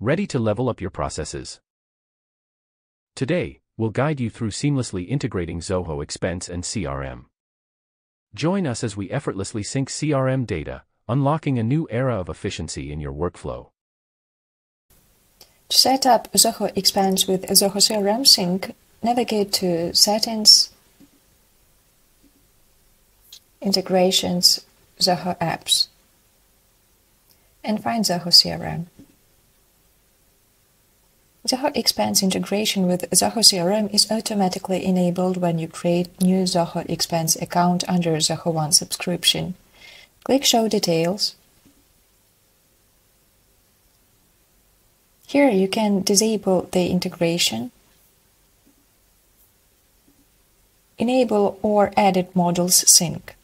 ready to level up your processes. Today, we'll guide you through seamlessly integrating Zoho Expense and CRM. Join us as we effortlessly sync CRM data, unlocking a new era of efficiency in your workflow. To set up Zoho Expense with Zoho CRM Sync, navigate to Settings, Integrations, Zoho Apps, and find Zoho CRM. Zoho Expense integration with Zoho CRM is automatically enabled when you create new Zoho Expense account under Zoho One subscription. Click Show Details. Here you can disable the integration, enable or edit modules sync.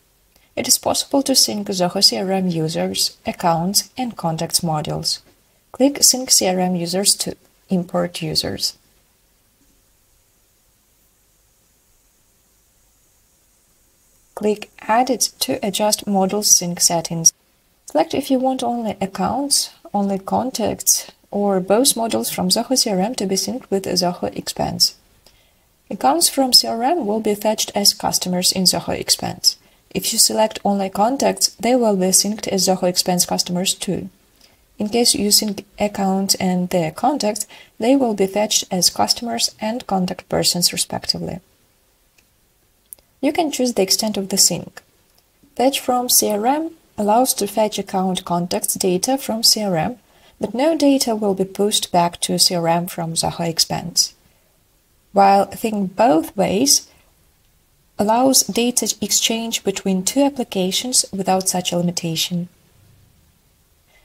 It is possible to sync Zoho CRM users, accounts, and contacts modules. Click Sync CRM users to import users. Click Edit to adjust module sync settings. Select if you want only accounts, only contacts, or both modules from Zoho CRM to be synced with Zoho Expense. Accounts from CRM will be fetched as customers in Zoho Expense. If you select only contacts, they will be synced as Zoho Expense customers too. In case you sync accounts and their contacts, they will be fetched as customers and contact persons respectively. You can choose the extent of the sync. Fetch from CRM allows to fetch account contacts data from CRM, but no data will be pushed back to CRM from Zoho Expense. While think both ways allows data exchange between two applications without such a limitation.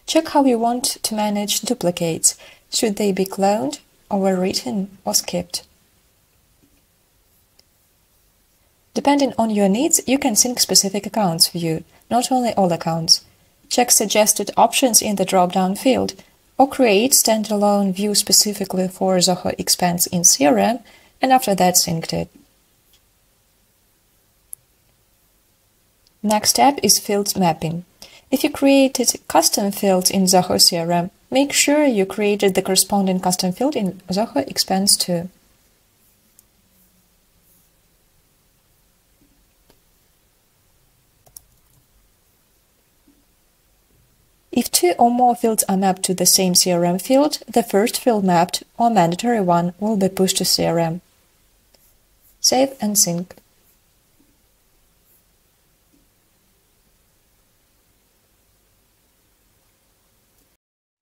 Check how you want to manage duplicates. Should they be cloned, overwritten, or skipped? Depending on your needs, you can sync specific accounts view, not only all accounts. Check suggested options in the drop-down field, or create standalone view specifically for Zoho Expense in CRM, and after that sync it. Next step is field mapping. If you created custom fields in Zoho CRM, make sure you created the corresponding custom field in Zoho Expense too. If two or more fields are mapped to the same CRM field, the first field mapped or mandatory one will be pushed to CRM. Save and sync.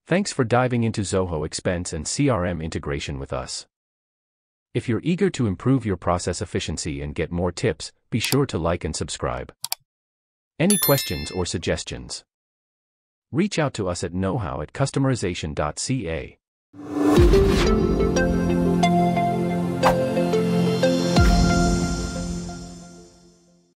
Thanks for diving into Zoho Expense and CRM integration with us. If you're eager to improve your process efficiency and get more tips, be sure to like and subscribe. Any questions or suggestions? Reach out to us at knowhow@customerization.ca.